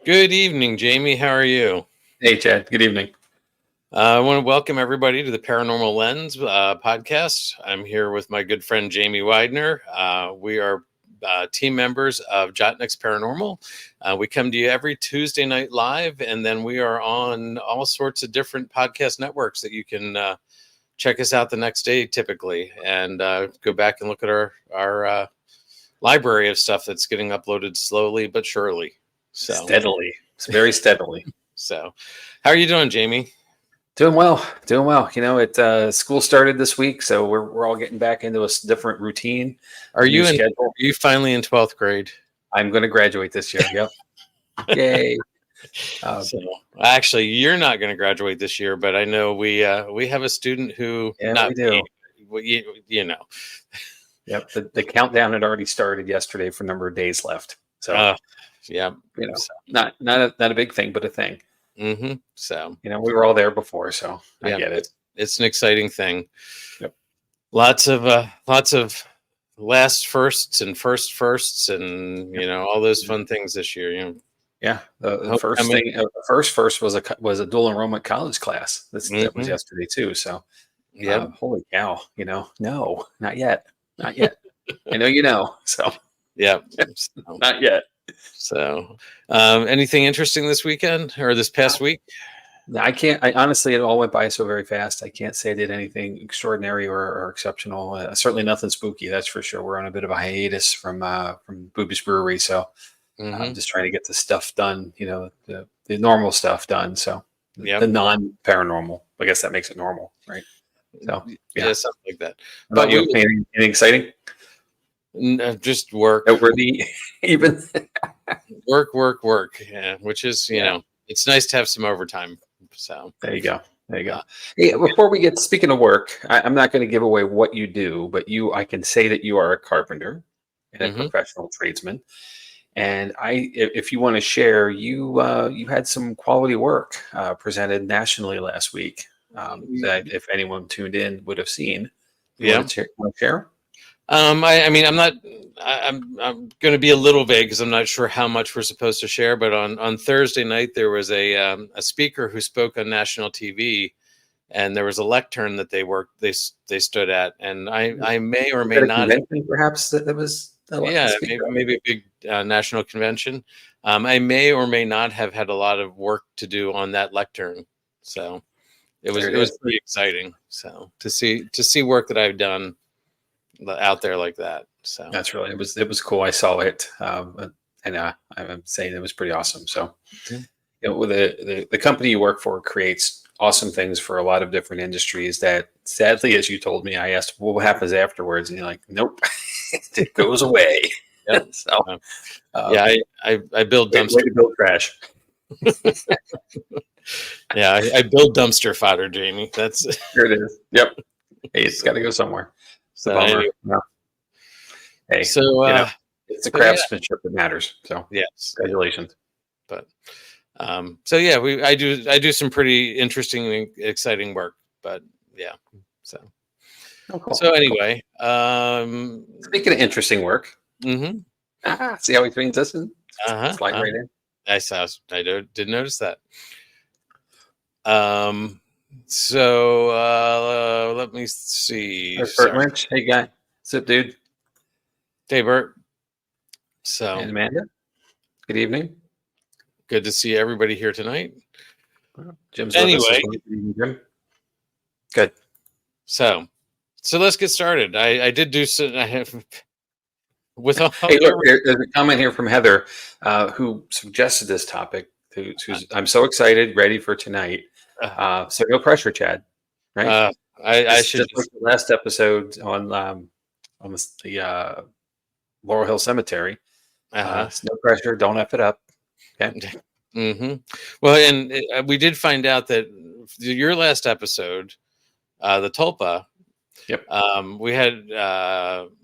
Good evening, Jamie. How are you? Hey, Chad. Good evening. I want to welcome everybody to the Paranormal Lens podcast. I'm here with my good friend Jamie Widener. We are team members of Jotnick's Paranormal. We come to you every Tuesday night live, and then we are on all sorts of different podcast networks that you can check us out the next day, typically, and go back and look at our library of stuff that's getting uploaded slowly but surely. So Steadily. It's very steadily. So, how are you doing, Jamie? Doing well. Doing well. School started this week, so we're all getting back into a different routine. Are you finally in 12th grade? I'm going to graduate this year. Yep. Yay. So actually, you're not going to graduate this year, but I know we have a student who we do. You know. Yep. The countdown had already started yesterday for a number of days left. So yeah, not a big thing, but a thing. Mm-hmm. So we were all there before, so I get it. It's an exciting thing. Yep. Lots of last firsts and firsts and all those fun things this year. Yeah, the first was a dual enrollment college class. That was yesterday too. So yeah, holy cow! No, not yet. I know you know. So yeah, not yet. So, anything interesting this weekend or this past week? I can't. I honestly, it all went by so very fast. I can't say I did anything extraordinary or exceptional. Certainly nothing spooky. That's for sure. We're on a bit of a hiatus from Booby's Brewery, so I'm just trying to get the stuff done. The normal stuff done. So the non-paranormal. I guess that makes it normal, right? So yeah, something like that. But you anything exciting? Just work. Even work. Yeah, which is it's nice to have some overtime. So there you go. Hey, before we get speaking of work, I'm not going to give away what you do, but I can say that you are a carpenter and a professional tradesman. And if you want to share, you had some quality work presented nationally last week that if anyone tuned in would have seen. Want to share? I mean, I'm going to be a little vague because I'm not sure how much we're supposed to share. But on Thursday night, there was a speaker who spoke on national TV, and there was a lectern that they stood at, and I may or may not perhaps that was maybe a big national convention. I may or may not have had a lot of work to do on that lectern, so it was pretty exciting. So to see work that I've done out there like that. So that's really it was cool. I saw it, and I'm saying it was pretty awesome. So the company you work for creates awesome things for a lot of different industries that sadly, as you told me, I asked what happens afterwards, and you're like, nope, it goes away. Yep. So I build dumpster. Way to build trash. Yeah, I build dumpster fodder, Jamie. That's here it is. Yep. Hey, it's got to go somewhere. So anyway. Hey, so it's the craftsmanship that matters. So yes, congratulations. But so yeah, I do some pretty interesting and exciting work. But yeah, so cool. So anyway, speaking of interesting work, see how he trains us in? Slide right in. I did notice that. So let me see. Bert Lynch. Hey, guy. What's up, dude? Hey, Bert. So, and Amanda. Good evening. Good to see everybody here tonight. Jim's anyway. Jim. Good. So let's get started. I did do some. I have with all. Hey, look, there's a comment here from Heather, who suggested this topic. I'm so excited, ready for tonight. So no pressure, Chad. Right? I should just like the last episode on the Laurel Hill Cemetery. No pressure. Don't F it up. Okay. Well, and we did find out that your last episode, the Tulpa. Yep. We had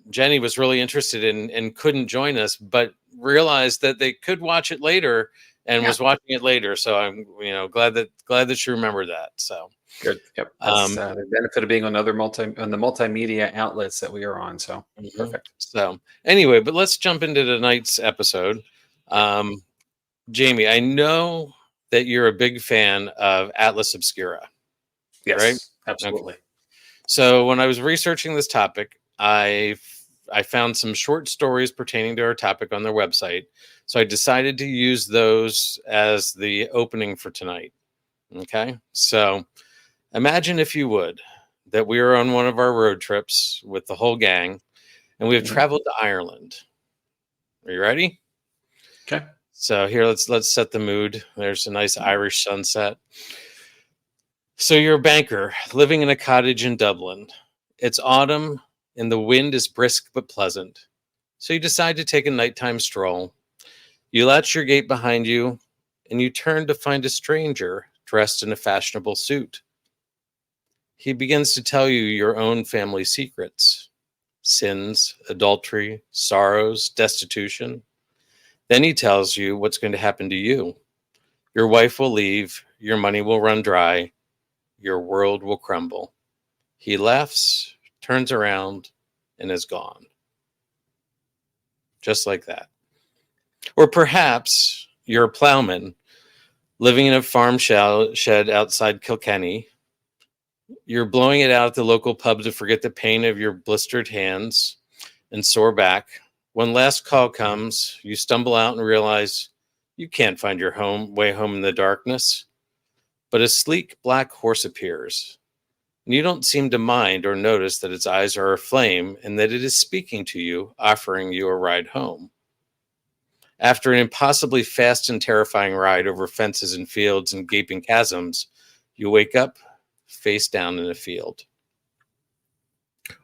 Jenny was really interested in and couldn't join us, but realized that they could watch it later. And was watching it later, so I'm glad that you remember that. So good. Yep. That's the benefit of being on the multimedia outlets that we are on. So perfect. So anyway, but let's jump into tonight's episode. Jamie, I know that you're a big fan of Atlas Obscura, right? Yes, Okay. absolutely. So when I was researching this topic, I found some short stories pertaining to our topic on their website. So I decided to use those as the opening for tonight. Okay. So imagine, if you would, that we are on one of our road trips with the whole gang and we have Mhm. traveled to Ireland. Are you ready? Okay. So here, let's set the mood. There's a nice Irish sunset. So you're a banker living in a cottage in Dublin. It's autumn and the wind is brisk but pleasant. So you decide to take a nighttime stroll. You latch your gate behind you and you turn to find a stranger dressed in a fashionable suit. He begins to tell you your own family secrets: sins, adultery, sorrows, destitution. Then he tells you what's going to happen to you. Your wife will leave, your money will run dry, your world will crumble. He laughs, turns around, and is gone. Just like that. Or perhaps you're a plowman living in a farm shed outside Kilkenny. You're blowing it out at the local pub to forget the pain of your blistered hands and sore back. When last call comes, you stumble out and realize you can't find your way home in the darkness. But a sleek black horse appears, and you don't seem to mind or notice that its eyes are aflame and that it is speaking to you, offering you a ride home. After an impossibly fast and terrifying ride over fences and fields and gaping chasms, you wake up face down in a field.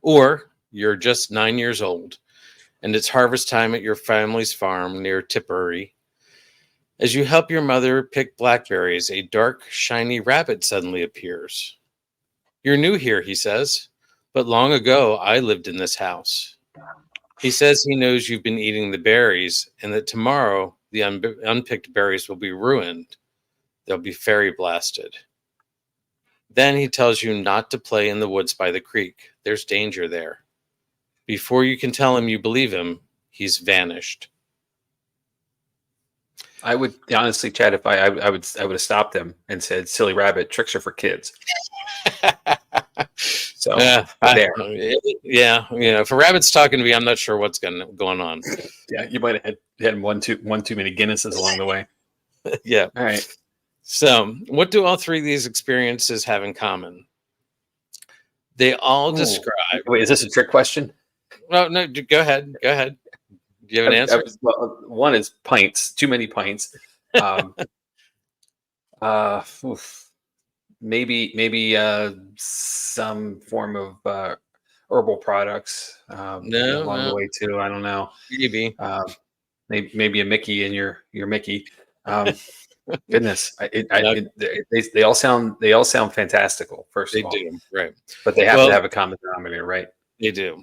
Or you're just 9 years old, and it's harvest time at your family's farm near Tipperary. As you help your mother pick blackberries, a dark, shiny rabbit suddenly appears. You're new here, he says, but long ago I lived in this house. He says he knows you've been eating the berries and that tomorrow the unpicked berries will be ruined. They'll be fairy blasted. Then he tells you not to play in the woods by the creek. There's danger there. Before you can tell him you believe him, he's vanished. I would honestly, Chad, if I would have stopped them and said, "Silly rabbit, tricks are for kids." So Yeah, there. yeah. If a rabbit's talking to me, I'm not sure what's going on. Yeah, you might have had one too many Guinnesses along the way. Yeah. All right. So, what do all three of these experiences have in common? They all Ooh. describe. Wait, is this a trick question? Well, no, go ahead. Go ahead. Do you have an answer? One is pints. Too many pints. Oof. Maybe some form of herbal products along the No, way too. I don't know. maybe. Maybe a Mickey in your Mickey. Goodness, No, they all sound fantastical. First they of all, do. Right. but they have to Well, have a common denominator, right? they do.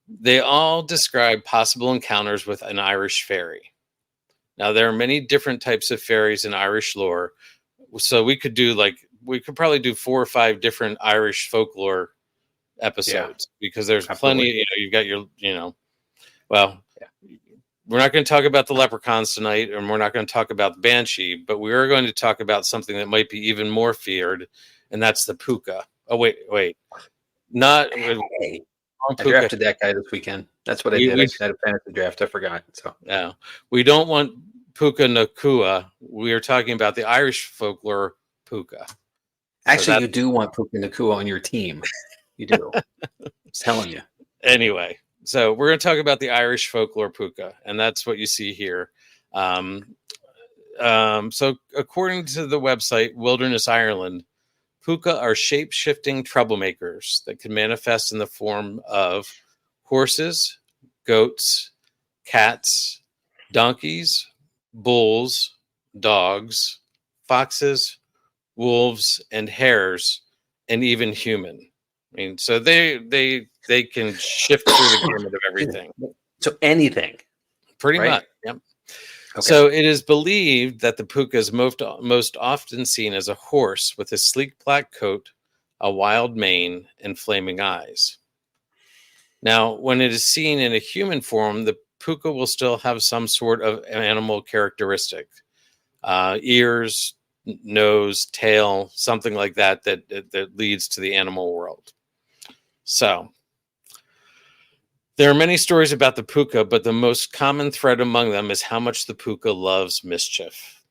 They all describe possible encounters with an Irish fairy. Now, there are many different types of fairies in Irish lore. So we could probably do 4 or 5 different Irish folklore Yeah, episodes because there's plenty. absolutely. You've got well, Yeah. we're not going to talk about the leprechauns tonight, and we're not going to talk about the banshee, but we are going to talk about something that might be even more feared, and that's the Púca. Oh, wait, not Hey, I Púca. drafted that guy this weekend. That's what I We, did. we I had a fantasy draft. I forgot. So no, we don't want Púca Nakua. We are talking about the Irish folklore Púca. So actually, that you do want Puka Nakua on your team. You do. I'm telling you. anyway. So we're going to talk about the Irish folklore Púca, and that's what you see here. So according to the website Wilderness Ireland, Púca are shape-shifting troublemakers that can manifest in the form of horses, goats, cats, donkeys, bulls, dogs, foxes, wolves, and hares, and even human. I mean, so they can shift through the gamut of everything. So anything, Pretty right? much. Yep. Okay. So it is believed that the Púca is most often seen as a horse with a sleek black coat, a wild mane, and flaming eyes. Now, when it is seen in a human form, the Púca will still have some sort of animal characteristic. ears, nose, tail, something like that leads to the animal world. So there are many stories about the Púca, but the most common thread among them is how much the Púca loves mischief.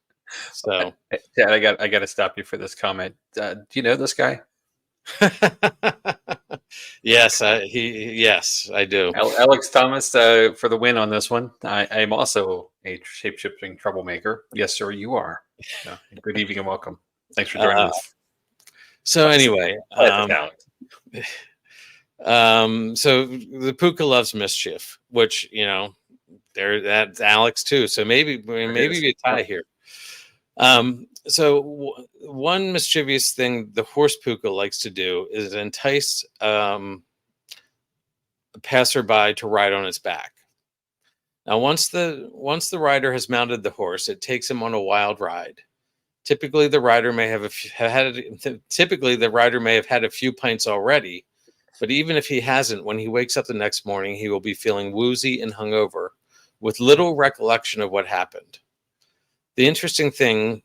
So, Dad, I got to stop you for this comment. Do you know this guy? yes, I do. Alex Thomas for the win on this one. I am also a shape-shifting troublemaker. Yes, sir, you are. Good evening and welcome. Thanks for joining us. So anyway, Alex. So the Púca loves mischief, which that's Alex too. So maybe we tie here. One mischievous thing the horse Púca likes to do is entice a passerby to ride on its back. Now, once the rider has mounted the horse, it takes him on a wild ride. Typically, the rider may have had a few pints already, but even if he hasn't, when he wakes up the next morning, he will be feeling woozy and hungover, with little recollection of what happened. The interesting thing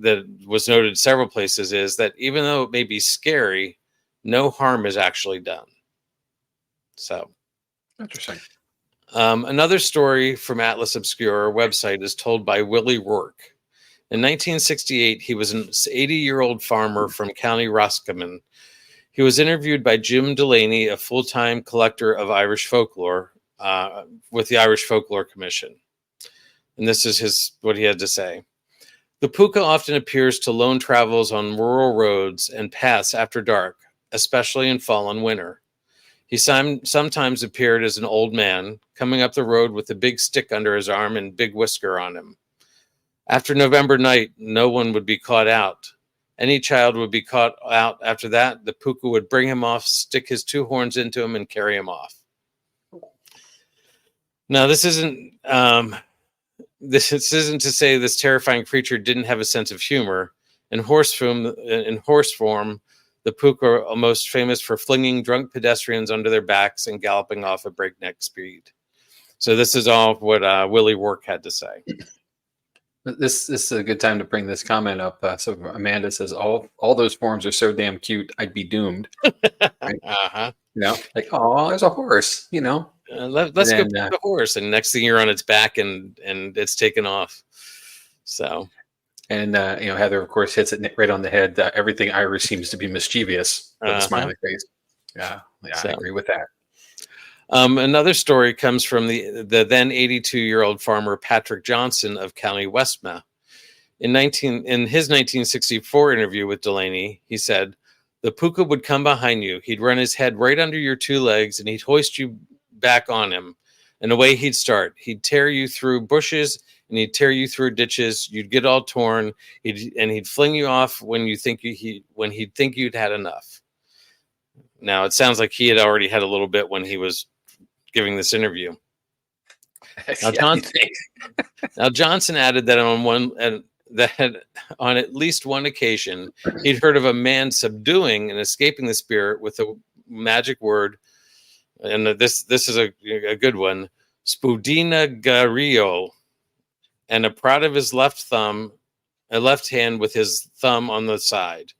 that was noted several places is that even though it may be scary, no harm is actually done. So, interesting. Another story from Atlas Obscura website is told by Willie Rourke. In 1968, he was an 80-year-old farmer from County Roscommon. He was interviewed by Jim Delaney, a full-time collector of Irish folklore with the Irish Folklore Commission. And this is what he had to say. The Púca often appears to lone travelers on rural roads and paths after dark, especially in fall and winter. He sometimes appeared as an old man, coming up the road with a big stick under his arm and big whisker on him. After November night, no one would be caught out. Any child would be caught out after that. The Púca would bring him off, stick his two horns into him, and carry him off. Now, this isn't to say this terrifying creature didn't have a sense of humor. In horse form, the Púca are most famous for flinging drunk pedestrians under their backs and galloping off at breakneck speed. So this is all what Willie Rourke had to say. This is a good time to bring this comment up. So Amanda says, all those forms are so damn cute, I'd be doomed. Right? Like, oh, there's a horse, let's go pick the horse. And next thing you're on its back and it's taken off. So. And, Heather, of course, hits it right on the head. Everything Irish seems to be mischievous with a smiley face. Yeah, I agree with that. Another story comes from the then 82-year-old farmer Patrick Johnson of County Westmeath. In his 1964 interview with Delaney, he said, "The Púca would come behind you. He'd run his head right under your two legs, and he'd hoist you back on him. And away he'd start. He'd tear you through bushes, and he'd tear you through ditches. You'd get all torn. He'd fling you off when he'd think you'd had enough." Now, it sounds like he had already had a little bit when he was giving this interview. Now, Johnson added that on at least one occasion, he'd heard of a man subduing and escaping the spirit with a magic word, and this is a good one, spudina gario, and a prod of his left hand with his thumb on the side.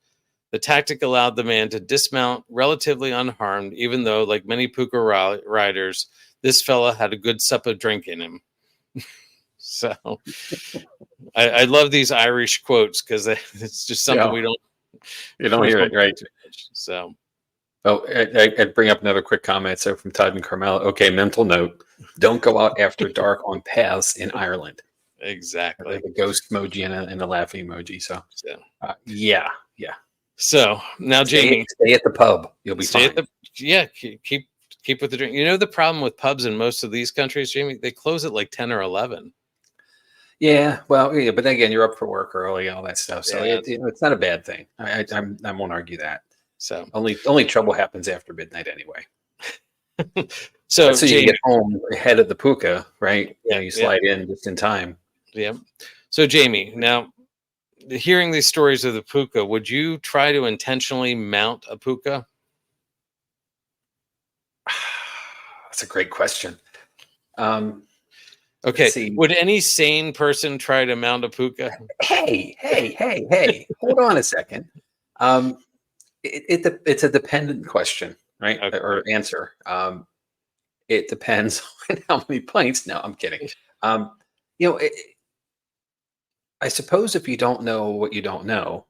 The tactic allowed the man to dismount relatively unharmed, even though, like many Púca riders, this fella had a good sup of drink in him. So I love these Irish quotes because it's just something you don't hear it, right? So, I'd bring up another quick comment. So from Todd and Carmel. Okay, mental note: don't go out after dark on paths in Ireland. Exactly. Like a ghost emoji and a laughing emoji. So yeah. So now, Jamie, stay at the pub. You'll be fine. Keep with the drink. The problem with pubs in most of these countries, Jamie, they close at like 10 or 11. Yeah, well, yeah, but then again, you're up for work early, all that stuff. So it's not a bad thing. I won't argue that. So only trouble happens after midnight anyway. so you get home ahead of the Púca, right? Yeah, you slide in just in time. Yeah. So Jamie, now hearing these stories of the Púca, would you try to intentionally mount a Púca? That's a great question. Okay. Would any sane person try to mount a puka? Hey. Hold on a second. It's a dependent question, right? Okay. Or answer. It depends on how many pints. No, I'm kidding. You know, I suppose if you don't know what you don't know,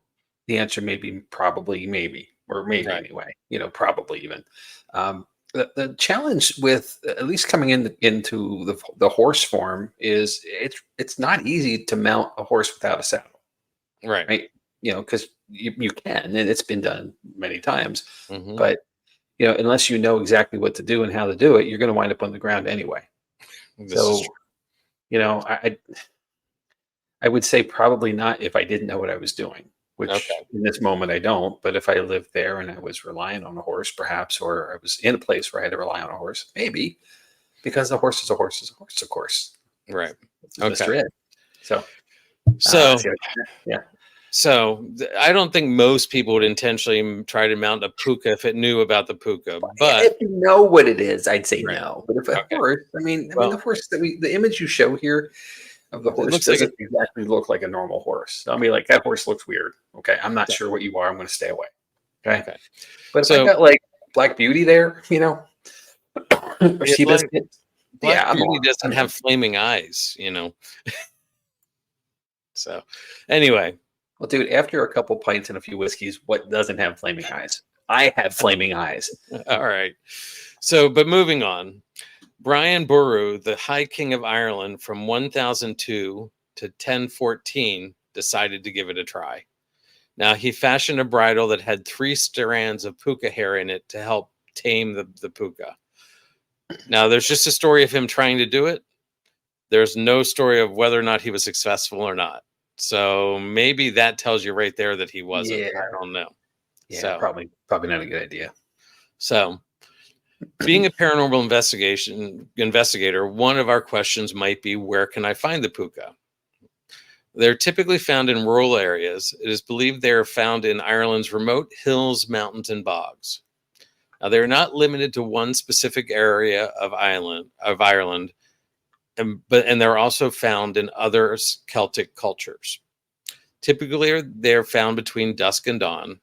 the answer may be probably maybe, or maybe Right. anyway, probably even. The challenge with at least coming into the horse form is it's not easy to mount a horse without a saddle, Right. right? Because you can, and it's been done many times, Mhm. but unless you know exactly what to do and how to do it, you're going to wind up on the ground anyway. This is So, I would say probably not if I didn't know what I was doing, which Okay. in this moment I don't. But if I lived there and I was relying on a horse, perhaps, or I was in a place where I had to rely on a horse, maybe, because a horse is a horse is a horse, of course. Right. This is Okay. Mr. Ed. So, So, yeah. So I don't think most people would intentionally try to mount a puka if it knew about the puka. But if you know what it is, I'd say right. no. But if a Okay. horse, I mean, the horse the image you show here of the horse looks like doesn't exactly look like a normal horse. I mean, like that horse looks weird. Okay, I'm not sure what you are. I'm going to stay away. Okay. But if I got like Black Beauty there, or Seabiscuit, Black Beauty doesn't have flaming eyes, So, anyway. Well, dude, after a couple pints and a few whiskeys, what doesn't have flaming eyes? I have flaming eyes. All right. So, but moving on. Brian Boru, the High King of Ireland from 1002 to 1014, decided to give it a try. Now, he fashioned a bridle that had 3 strands of puka hair in it to help tame the puka. Now, there's just a story of him trying to do it. There's no story of whether or not he was successful or not. So maybe that tells you right there that he wasn't. Yeah. I don't know. Yeah, so probably not a good idea. So being a paranormal investigator, one of our questions might be, where can I find the puka? They're typically found in rural areas. It is believed they are found in Ireland's remote hills, mountains, and bogs. Now, they're not limited to one specific area of Ireland, and they're also found in other Celtic cultures. Typically, they're found between dusk and dawn,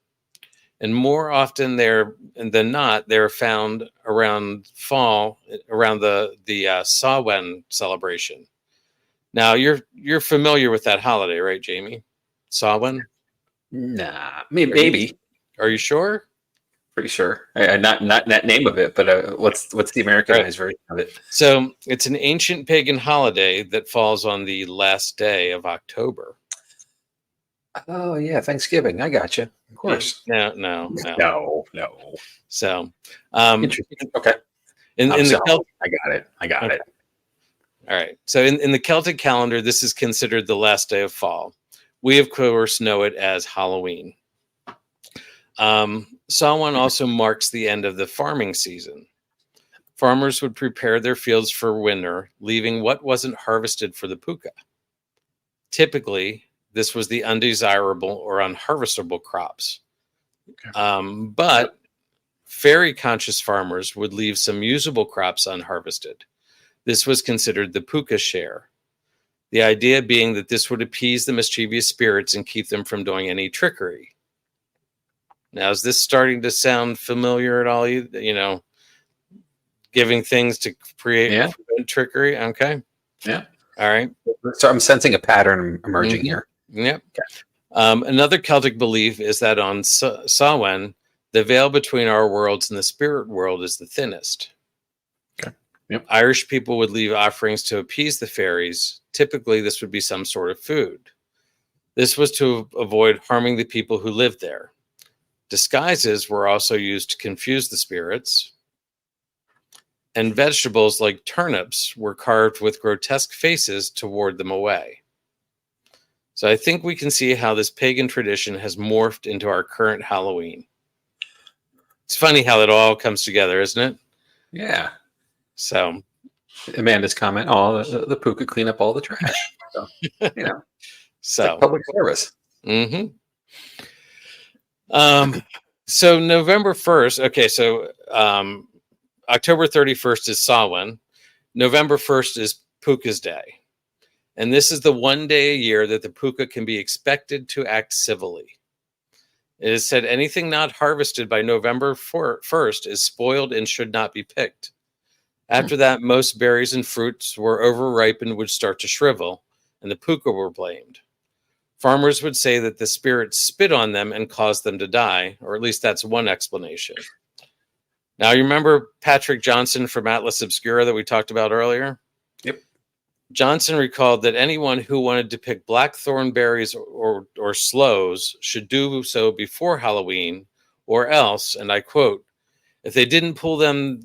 and more often than not, they're found around fall, around the Samhain celebration. Now, you're familiar with that holiday, right, Jamie? Samhain? Nah, maybe. Are you sure? Pretty sure. Not that name of it, but what's the Americanized version of it? So it's an ancient pagan holiday that falls on the last day of October. Oh yeah, Thanksgiving. I got you. Of course. No. So, interesting. Okay. In the I got it. All right. So in the Celtic calendar, this is considered the last day of fall. We, of course, know it as Halloween. Samhain also marks the end of the farming season. Farmers would prepare their fields for winter, leaving what wasn't harvested for the puka. Typically, this was the undesirable or unharvestable crops. Okay. But fairy-conscious farmers would leave some usable crops unharvested. This was considered the puka share. The idea being that this would appease the mischievous spirits and keep them from doing any trickery. Now, is this starting to sound familiar at all? Giving things to create trickery? Okay. Yeah. All right. So I'm sensing a pattern emerging here. Yep. Okay. Another Celtic belief is that on Samhain, the veil between our worlds and the spirit world is the thinnest. Okay. Yep. Irish people would leave offerings to appease the fairies. Typically, this would be some sort of food. This was to avoid harming the people who lived there. Disguises were also used to confuse the spirits. And vegetables like turnips were carved with grotesque faces to ward them away. So I think we can see how this pagan tradition has morphed into our current Halloween. It's funny how it all comes together, isn't it? Yeah. So Amanda's comment, the puka clean up all the trash. So, so like public service. Mm-hmm. So November 1st, okay, so October 31st is Samhain. November 1st is Púca's Day. And this is the one day a year that the Púca can be expected to act civilly. It is said anything not harvested by November 1st is spoiled and should not be picked. After that, most berries and fruits were overripe and would start to shrivel, and the Púca were blamed. Farmers would say that the spirits spit on them and caused them to die, or at least that's one explanation. Now, you remember Patrick Johnson from Atlas Obscura that we talked about earlier? Yep. Johnson recalled that anyone who wanted to pick blackthorn berries or sloes should do so before Halloween, or else, and I quote, if they didn't pull them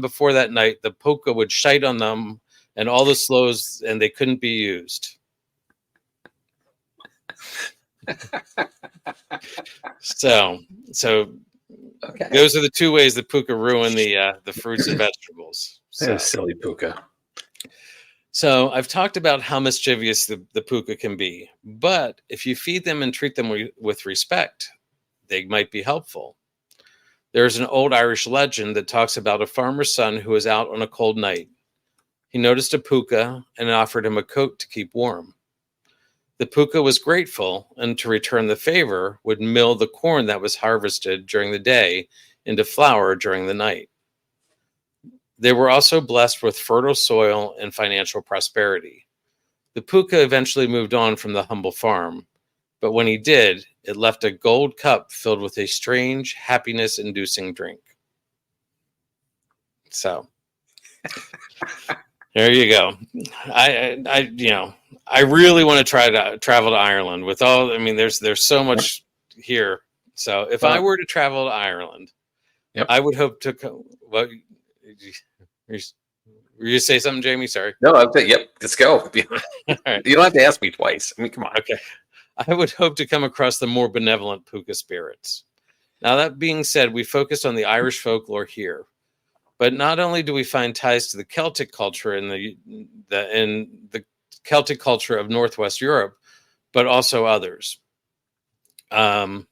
before that night, the Púca would shite on them and all the sloes, and they couldn't be used. So okay. Those are the two ways that Púca ruin the fruits and vegetables. So. Silly Púca. So I've talked about how mischievous the Púca can be, but if you feed them and treat them with respect, they might be helpful. There's an old Irish legend that talks about a farmer's son who was out on a cold night. He noticed a Púca and offered him a coat to keep warm. The Púca was grateful, and to return the favor, would mill the corn that was harvested during the day into flour during the night. They were also blessed with fertile soil and financial prosperity. The Púca eventually moved on from the humble farm, but when he did, it left a gold cup filled with a strange, happiness-inducing drink. So, there you go. I really want to try to travel to Ireland with all. I mean, there's so much here. So, if I were to travel to Ireland, I would hope to. Well, were you say something, Jamie? Sorry. No, yep. Let's go. Right. You don't have to ask me twice. I mean, come on. Okay. I would hope to come across the more benevolent Púca spirits. Now, that being said, we focused on the Irish folklore here, but not only do we find ties to the Celtic culture in the Celtic culture of Northwest Europe, but also others. In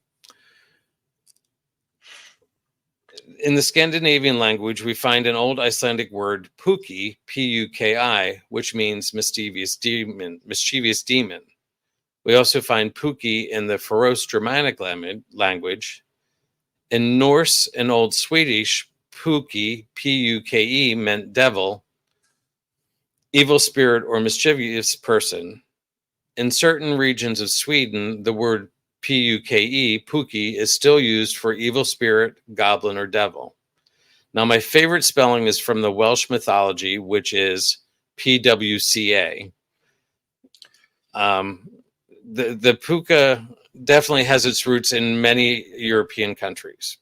the Scandinavian language, we find an old Icelandic word, puki, P-U-K-I, which means mischievous demon. We also find puki in the Faroese Germanic language. In Norse and Old Swedish, puki, P-U-K-E, meant devil, evil spirit, or mischievous person. In certain regions of Sweden, the word P-U-K-E, Púki, is still used for evil spirit, goblin, or devil. Now, my favorite spelling is from the Welsh mythology, which is P-W-C-A. The Púca definitely has its roots in many European countries.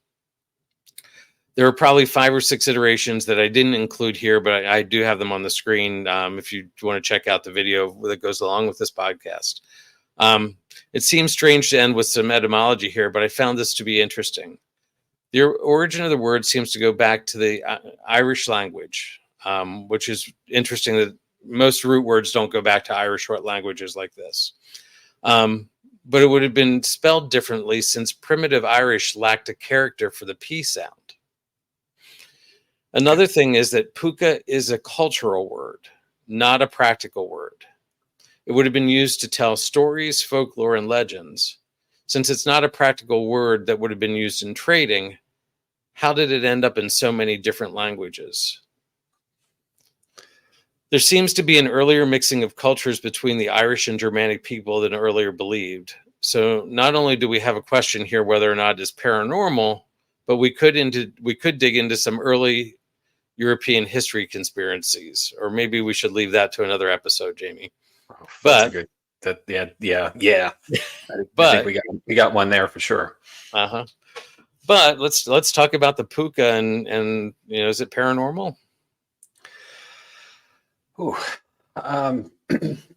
There are probably 5 or 6 iterations that I didn't include here, but I do have them on the screen if you want to check out the video that goes along with this podcast. It seems strange to end with some etymology here, but I found this to be interesting. The origin of the word seems to go back to the Irish language, which is interesting that most root words don't go back to Irish languages like this. But it would have been spelled differently since primitive Irish lacked a character for the P sound. Another thing is that Púca is a cultural word, not a practical word. It would have been used to tell stories, folklore, and legends. Since it's not a practical word that would have been used in trading, how did it end up in so many different languages? There seems to be an earlier mixing of cultures between the Irish and Germanic people than earlier believed. So not only do we have a question here whether or not it's paranormal, but we could dig into some early European history conspiracies, or maybe we should leave that to another episode, Jamie. But good. Yeah. But I think we got one there for sure. But let's talk about the Púca and is it paranormal?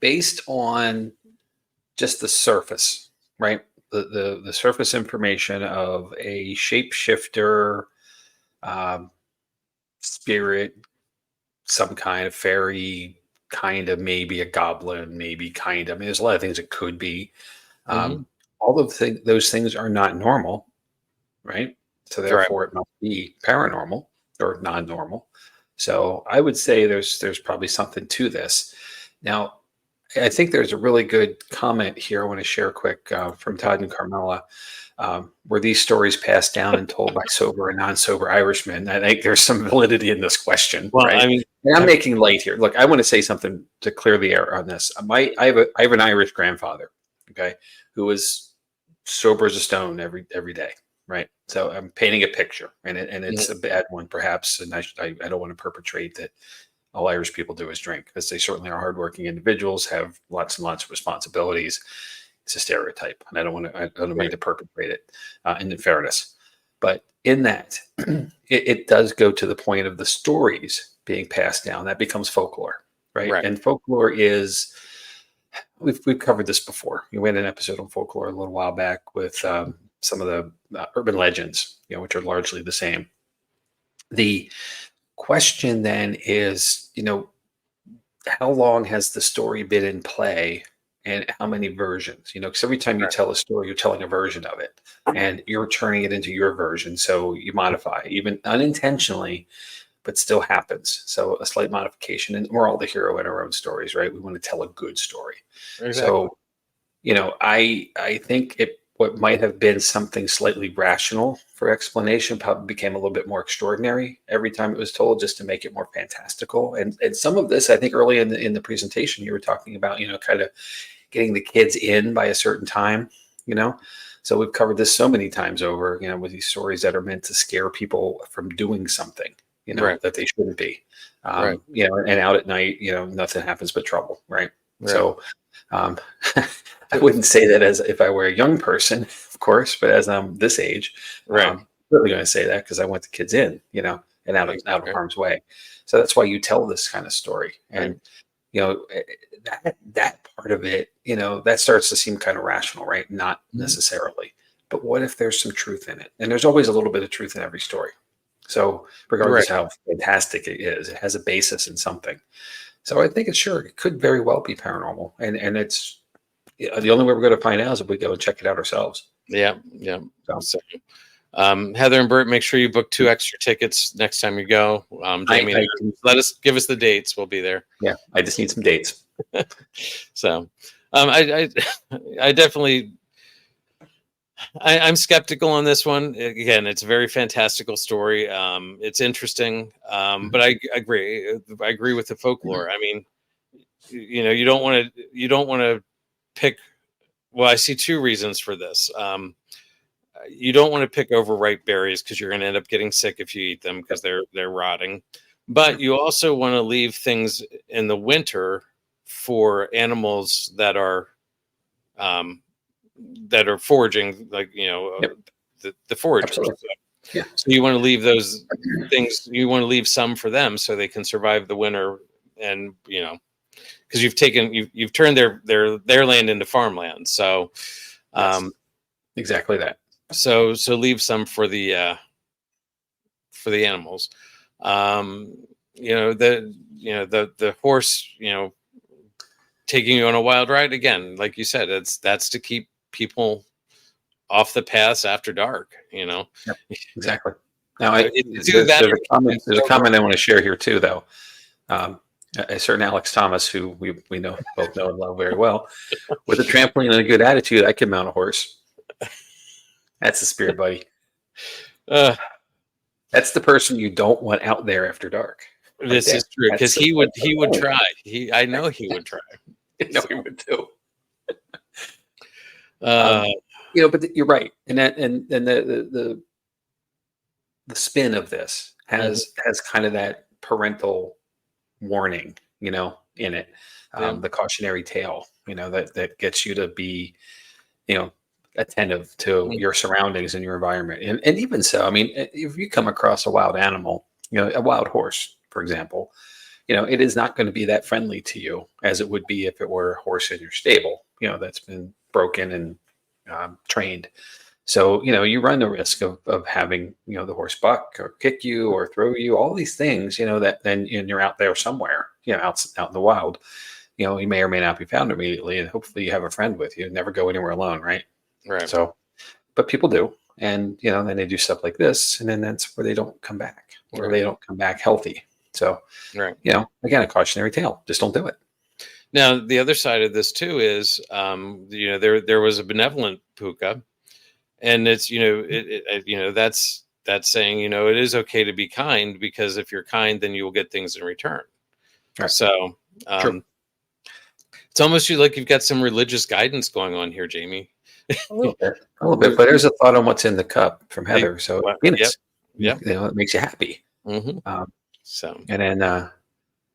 Based on just the surface, right? The surface information of a shapeshifter, spirit, some kind of fairy, kind of maybe a goblin, maybe kind of. I mean, there's a lot of things it could be. All of those things are not normal, right? So therefore, it must be paranormal or non-normal. So I would say there's probably something to this. Now, I think there's a really good comment here I want to share quick from Todd and Carmela. Were these stories passed down and told by sober and non-sober Irishmen? I think there's some validity in this question, Well, right? I mean, And I'm making light here. Look, I want to say something to clear the air on this. I have an Irish grandfather, okay, who was sober as a stone every day, right? So I'm painting a picture, and it's a bad one, perhaps, and I don't want to perpetrate that all Irish people do is drink, because they certainly are hardworking individuals, have lots and lots of responsibilities. It's a stereotype, and I don't mean to perpetrate it. In fairness, but in that, it does go to the point of the stories being passed down. That becomes folklore, right? And folklore is, we've covered this before. We had an episode on folklore a little while back with some of the urban legends, which are largely the same. The question then is, how long has the story been in play, and how many versions? Because every time you tell a story, you're telling a version of it, and you're turning it into your version. So you modify, even unintentionally, but still happens. So a slight modification, and we're all the hero in our own stories, right? We want to tell a good story. Exactly. So, I think what might have been something slightly rational for explanation probably became a little bit more extraordinary every time it was told, just to make it more fantastical. And some of this, I think, early in the presentation, you were talking about, kind of getting the kids in by a certain time, So we've covered this so many times over, with these stories that are meant to scare people from doing something, that they shouldn't be, and out at night, nothing happens but trouble, right? So I wouldn't say that as if I were a young person, of course, but as I'm this age, I'm really going to say that because I want the kids in, and out of harm's way. So that's why you tell this kind of story. And, that part of it, that starts to seem kind of rational, right? Not necessarily. But what if there's some truth in it? And there's always a little bit of truth in every story. So regardless of how fantastic it is, it has a basis in something. So I think it could very well be paranormal. And it's, the only way we're going to find out is if we go and check it out ourselves. Yeah. So, Heather and Bert, make sure you book 2 extra tickets next time you go. Jamie, give us the dates. We'll be there. Yeah, I just need some dates. So, I definitely, I'm skeptical on this one. Again, it's a very fantastical story. It's interesting, but I agree. I agree with the folklore. I mean, you don't want to pick. Well, I see 2 reasons for this. You don't want to pick overripe berries because you're going to end up getting sick if you eat them because they're rotting. But you also want to leave things in the winter for animals that are foraging, like the foragers. Yeah. So you want to leave those things. You want to leave some for them so they can survive the winter, and because you've turned their land into farmland. So exactly that. So leave some for the animals. The horse, taking you on a wild ride, again, like you said, that's to keep people off the paths after dark. Yep, exactly. Now, there's a comment I want to share here too, though. A certain Alex Thomas, who we both know and love very well, with a trampoline and a good attitude, I can mount a horse. That's the spirit, buddy. That's the person you don't want out there after dark. This is true, because he would try. I know he would try. No, he would too. But you're right, and the spin of this has kind of that parental warning, in it, the cautionary tale, that gets you to be, attentive to your surroundings and your environment. And even so, I mean, if you come across a wild animal, a wild horse, for example, it is not going to be that friendly to you as it would be if it were a horse in your stable, that's been broken and trained. So, you run the risk of having, the horse buck or kick you or throw you, all these things, that then you're out there somewhere, out in the wild, you may or may not be found immediately. And hopefully you have a friend with you. Never go anywhere alone, right? Right. So, but people do. And, then they do stuff like this. And then that's where they don't come back, or they don't come back healthy. So, Right. again, a cautionary tale. Just don't do it. Now, the other side of this too is, there was a benevolent Púca, and it's, that's saying, it is okay to be kind, because if you're kind, then you will get things in return. Right. So, True. it's almost like you've got some religious guidance going on here, Jamie. A little bit. But there's a thought on what's in the cup from Heather. So, Yep. it makes you happy. Mm-hmm. And then,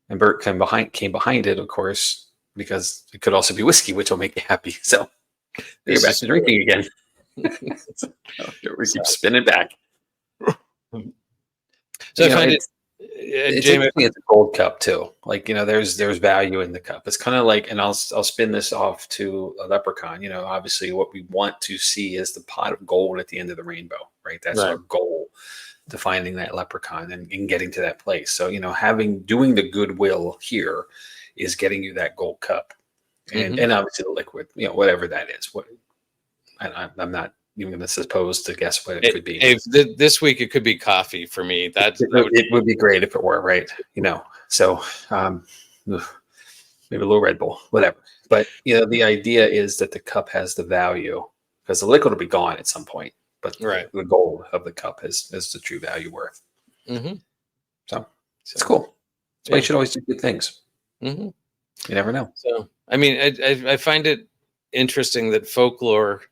and Bert came behind it, of course, because it could also be whiskey, which will make you happy. So, you're back to drinking again. We keep spinning back. So I find it's Jamie, interesting. It's a gold cup too. Like, there's value in the cup. It's kind of like, and I'll spin this off to a leprechaun. Obviously what we want to see is the pot of gold at the end of the rainbow, right? That's our goal to finding that leprechaun and getting to that place. So, doing the goodwill here is getting you that gold cup, and obviously the liquid, whatever that is. I'm not even going to suppose to guess what it could be. This week it could be coffee for me. It would be great if it were, right? So maybe a little Red Bull, whatever. But the idea is that the cup has the value, because the liquid will be gone at some point, but the gold of the cup is the true value worth. So it's cool. That's why you should always do good things. You never know. So I mean, I find it interesting that folklore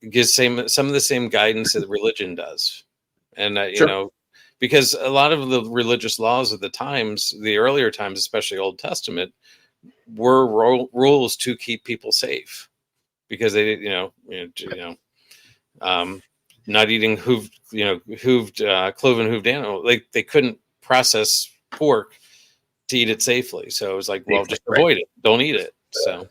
gives some of the same guidance that religion does, and because a lot of the religious laws of the earlier times, especially Old Testament, were rules to keep people safe, because they not eating cloven hooved animal. Like, they couldn't process pork to eat it safely, so it was like, well, just avoid it, don't eat it. So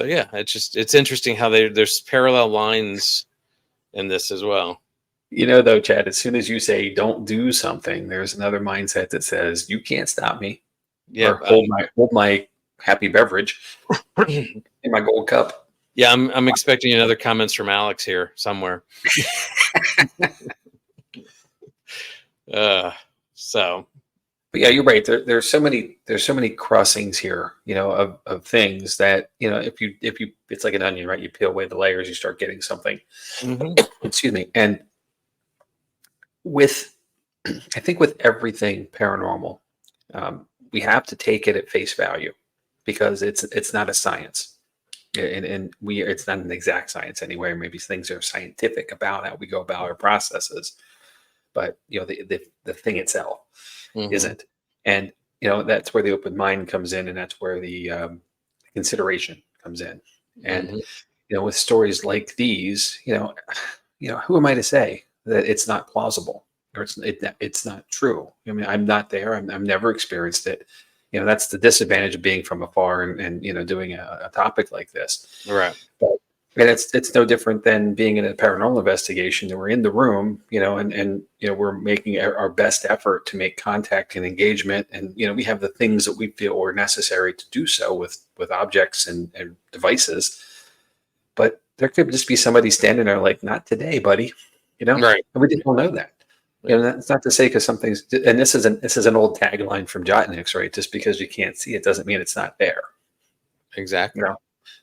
yeah, it's interesting how there's parallel lines in this as well. Though, Chad, as soon as you say don't do something, there's another mindset that says you can't stop me. Yeah, or hold my happy beverage in my gold cup. Yeah, I'm expecting another comments from Alex here somewhere. But yeah, you're right. There's so many crossings here, of things that, if you it's like an onion, right? You peel away the layers, you start getting something. Excuse me. And I think with everything paranormal, we have to take it at face value, because it's not a science, and it's not an exact science anyway. Maybe things are scientific about how we go about our processes, but the thing itself isn't. And that's where the open mind comes in, and that's where the consideration comes in. And with stories like these, who am I to say that it's not plausible, or it's not true? I mean, I'm not there. I've never experienced it. That's the disadvantage of being from afar and doing a topic like this. Right. But it's no different than being in a paranormal investigation. We're in the room, and we're making our best effort to make contact and engagement, and we have the things that we feel are necessary to do so with objects and devices. But there could just be somebody standing there like, not today, buddy. Right. And we just don't know that. That's not to say because something's, and this is an old tagline from Jotniks, right? Just because you can't see it doesn't mean it's not there. Exactly.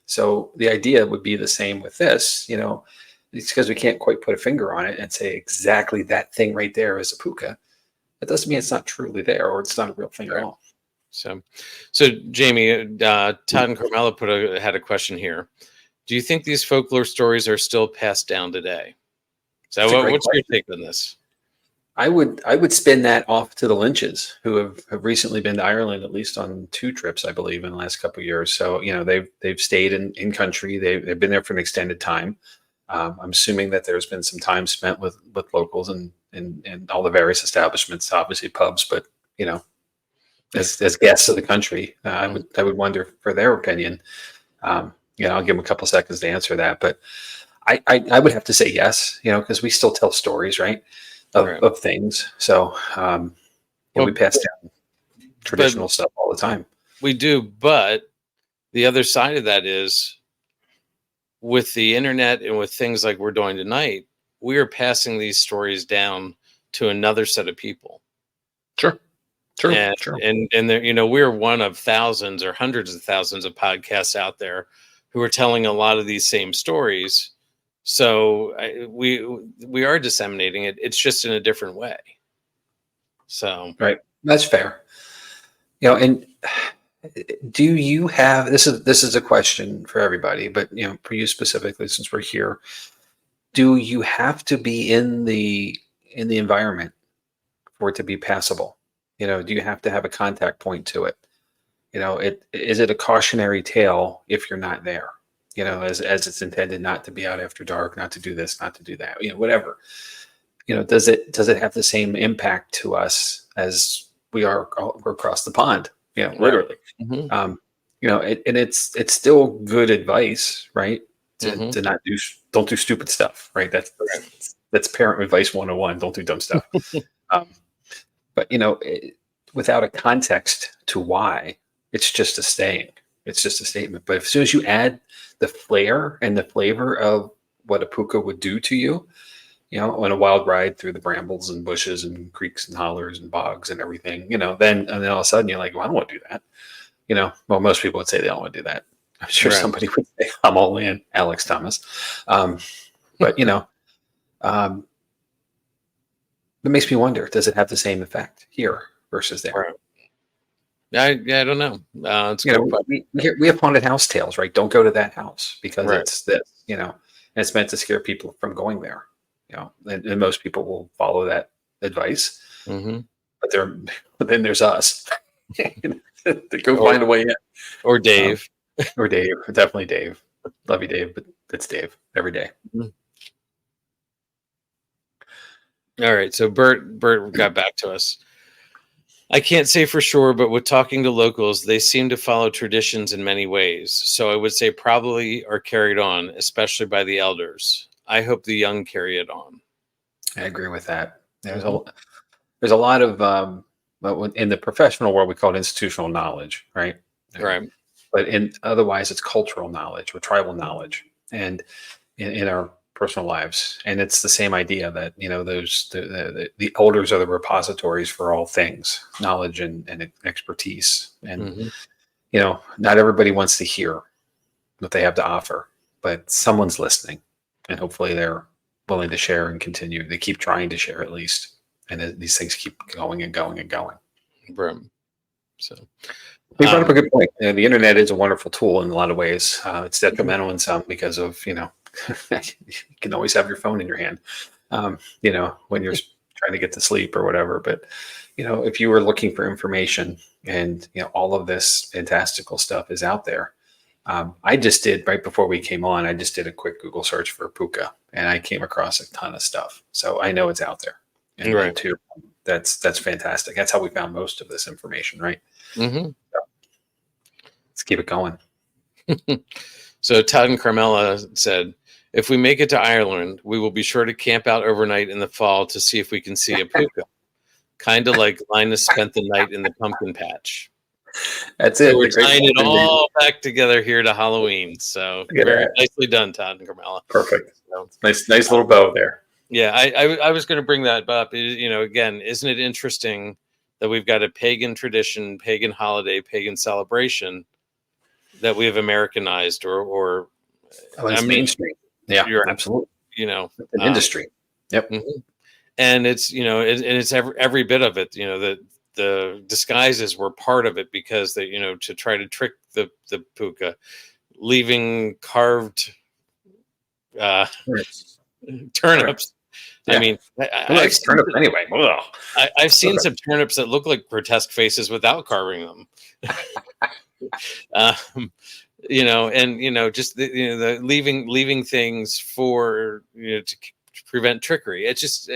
So the idea would be the same with this. It's because we can't quite put a finger on it and say exactly that thing right there is a Púca. That doesn't mean it's not truly there, or it's not a real thing at all. So Jamie, Todd and Carmela had a question here. Do you think these folklore stories are still passed down today? So what's your take on this? I would spin that off to the Lynches, who have recently been to Ireland, at least on 2 trips, I believe, in the last couple of years. So they've stayed in country. They've been there for an extended time. I'm assuming that there's been some time spent with locals and all the various establishments, obviously pubs, but as guests of the country, I would wonder for their opinion. I'll give them a couple seconds to answer that, but I would have to say yes, because we still tell stories, right? Of things. So we pass down traditional stuff all the time. We do, but the other side of that is, with the internet and with things like we're doing tonight, we are passing these stories down to another set of people. True, and true. and there, we're one of thousands or hundreds of thousands of podcasts out there who are telling a lot of these same stories. So we are disseminating it. It's just in a different way. So Right, that's fair. And do you have, this is a question for everybody, but for you specifically, since we're here, do you have to be in the environment for it to be passable? Do you have to have a contact point to it? Is it a cautionary tale if you're not there? As it's intended not to be out after dark, not to do this, not to do that, whatever. Does it have the same impact to us as we're across the pond? Literally. Mm-hmm. And it's still good advice, right? Mm-hmm. To don't do stupid stuff, right? That's parent advice 101. Don't do dumb stuff. But without a context to why, it's just a saying. It's just a statement. But as soon as you add the flair and the flavor of what a puka would do to you, on a wild ride through the brambles and bushes and creeks and hollers and bogs and everything, then all of a sudden you're like, well, I don't want to do that. Well, most people would say they don't want to do that. I'm sure somebody would say, I'm all in, Alex Thomas. But, it makes me wonder, does it have the same effect here versus there? Right. I don't know. It's we have haunted house tales, right? Don't go to that house because Right. it's this, and it's meant to scare people from going there. And most people will follow that advice. Mm-hmm. But then there's us. To go find a way in. Or Dave. Or Dave. Definitely Dave. Love you, Dave, but it's Dave every day. Mm-hmm. All right. So Bert got back to us. I can't say for sure, but with talking to locals, they seem to follow traditions in many ways. So I would say probably are carried on, especially by the elders. I hope the young carry it on. I agree with that. There's a lot of in the professional world, we call it institutional knowledge, right? Right. But otherwise, it's cultural knowledge or tribal knowledge, and in our personal lives. And it's the same idea that the elders are the repositories for all things, knowledge and expertise. And not everybody wants to hear what they have to offer, but someone's listening, and hopefully they're willing to share and continue. They keep trying to share at least. And these things keep going and going and going. So you brought up a good point. The internet is a wonderful tool in a lot of ways. It's detrimental in some because of, you can always have your phone in your hand, when you're trying to get to sleep or whatever. But, if you were looking for information and, all of this fantastical stuff is out there. I just did, right before we came on, I just did a quick Google search for Púca, and I came across a ton of stuff. So I know it's out there. And right. Too. That's fantastic. That's how we found most of this information, right? Mm-hmm. So, let's keep it going. So Todd and Carmela said, if we make it to Ireland, we will be sure to camp out overnight in the fall to see if we can see a puka. Kind of like Linus spent the night in the pumpkin patch. That's it. So we're tying it all back together here to Halloween. So very nicely done, Todd and Carmela. Perfect. So, nice little bow there. Yeah, I was going to bring that up. Again, isn't it interesting that we've got a pagan tradition, pagan holiday, pagan celebration that we have Americanized or mainstream. Yeah, absolutely. An industry. Yep. Mm-hmm. And it's it's every bit of it. The disguises were part of it because they to try to trick the puka, leaving carved turnips. Yeah. I mean, I've seen anyway. I've seen some turnips that look like grotesque faces without carving them. Just the leaving things for to prevent trickery. It's just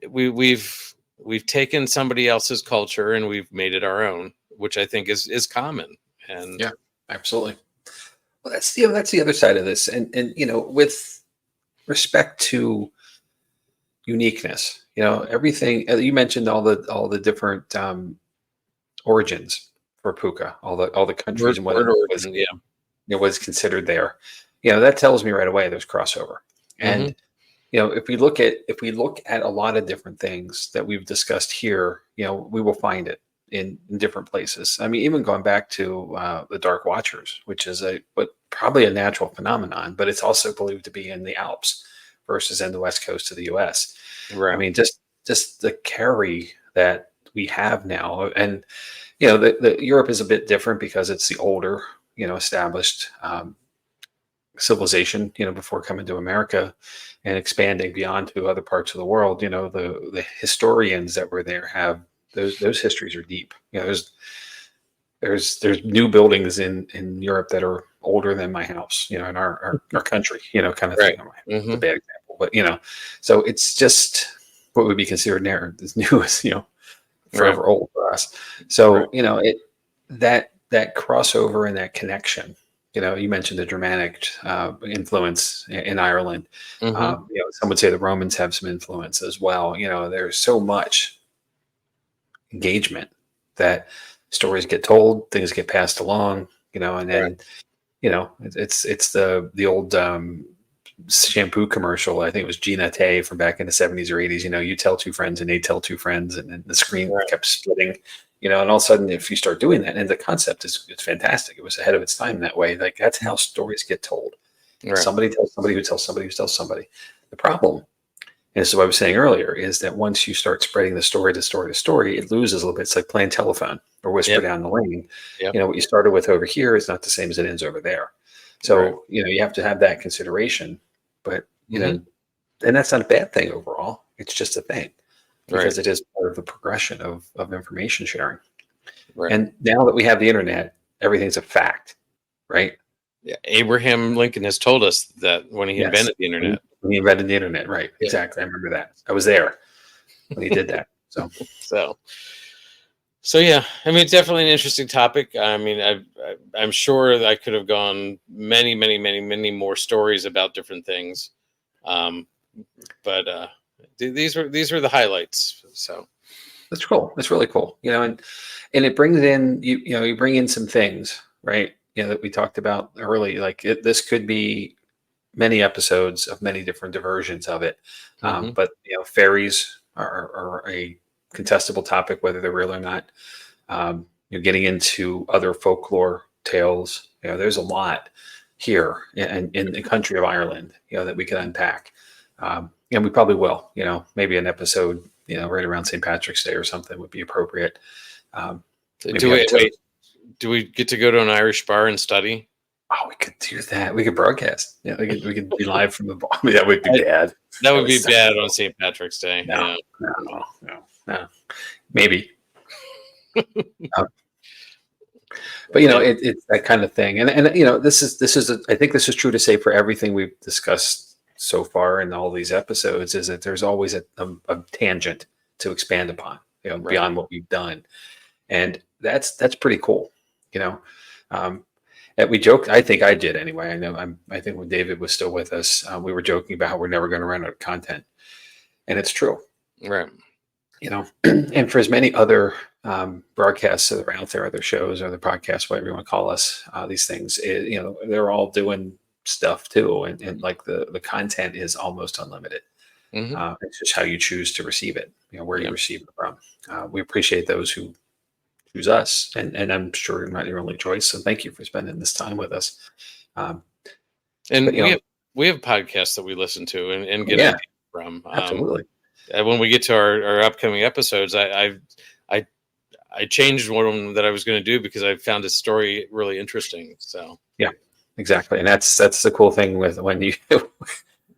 we've taken somebody else's culture and we've made it our own, which I think is common. And yeah, absolutely. Well, that's the other side of this, and with respect to uniqueness, everything you mentioned, all the different origins for Púca, all the countries and what it was considered there. That tells me right away there's crossover, and if we look at a lot of different things that we've discussed here, we will find it in different places. I mean, even going back to the Dark Watchers, which is probably a natural phenomenon, but it's also believed to be in the Alps versus in the West Coast of the U.S. Right. I mean, just the carry that we have now, and the Europe is a bit different because it's the older, established civilization, before coming to America and expanding beyond to other parts of the world. The historians that were there have those histories are deep. There's thnew buildings in Europe that are older than my house, in our country, kind of Right. thing. It's a bad example, but so it's just what would be considered as new as forever old for us. So that crossover and that connection. You mentioned the Germanic influence in Ireland. Some would say the Romans have some influence as well. There's so much engagement that stories get told, things get passed along, and then, it's the old shampoo commercial. I think it was Gina Tay from back in the 70s or 80s. You tell two friends and they tell two friends, and then the screen kept splitting. And all of a sudden, if you start doing that, and the concept it's fantastic. It was ahead of its time that way. Like, that's how stories get told. Right. Somebody tells somebody who tells somebody who tells somebody. The problem, and this is what I was saying earlier, is that once you start spreading the story to story to story, it loses a little bit. It's like playing telephone or whisper down the lane. What you started with over here is not the same as it ends over there. So, you have to have that consideration, but, and that's not a bad thing overall. It's just a thing. Because it is part of the progression of information sharing. Right. And now that we have the internet, everything's a fact, right? Yeah. Abraham Lincoln has told us that when he invented the internet. When he invented the internet, right. Yeah. Exactly. I remember that. I was there when he did that. So yeah, I mean, it's definitely an interesting topic. I mean, I'm sure I could have gone many, many, many, many more stories about different things. But these were the highlights. So that's cool. That's really cool. And it brings in you bring in some things, right? That we talked about early. Like this could be many episodes of many different diversions of it. But fairies are a contestable topic, whether they're real or not. Getting into other folklore tales. There's a lot here in the country of Ireland. That we can unpack. And we probably will, maybe an episode, right around St. Patrick's Day or something would be appropriate. Do we get to go to an Irish bar and study? Oh, we could do that. We could broadcast. We could be live from the bar. I mean, that would be bad. That would be bad on St. Patrick's Day. No. Maybe. But it's that kind of thing. And this is I think this is true to say for everything we've discussed so far in all these episodes, is that there's always a tangent to expand upon, beyond what we've done. And that's pretty cool. And we joked, I think I did anyway. I think when David was still with us, we were joking about how we're never going to run out of content. And it's true. Right. And for as many other broadcasts that are out there, other shows, other podcasts, whatever you want to call us, these things, they're all doing stuff too. And like the content is almost unlimited. It's just how you choose to receive it, where you receive it from. We appreciate those who choose us, and I'm sure you're not your only choice. So thank you for spending this time with us. We have podcasts that we listen to and get ideas from. Absolutely. When we get to our upcoming episodes, I changed one that I was going to do because I found his story really interesting. So yeah, exactly. And that's the cool thing with when you,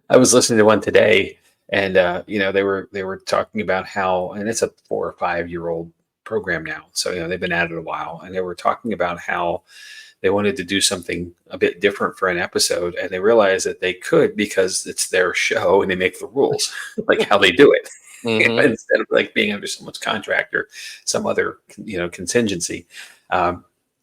I was listening to one today, and they were talking about how, and it's a 4 or 5 year old program now. So, they've been at it a while, and they were talking about how they wanted to do something a bit different for an episode, and they realized that they could because it's their show and they make the rules, like how they do it. Instead of like being under someone's contract or some other, contingency.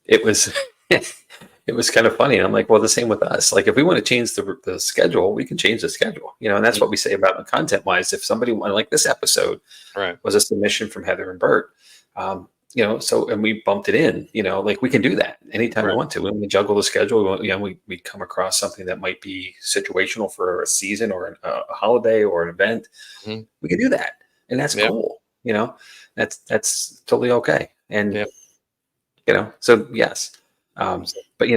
It was, it was kind of funny. And I'm like, well, the same with us. Like if we want to change the schedule, we can change the schedule, and that's what we say about content wise. If somebody wanted, like this episode was a submission from Heather and Bert. so, and we bumped it in, like we can do that anytime we Right. want to. When we juggle the schedule, we come across something that might be situational for a season or a holiday or an event. Mhm. We can do that. And that's Yep. cool. That's totally okay. And, Yep. so yes. But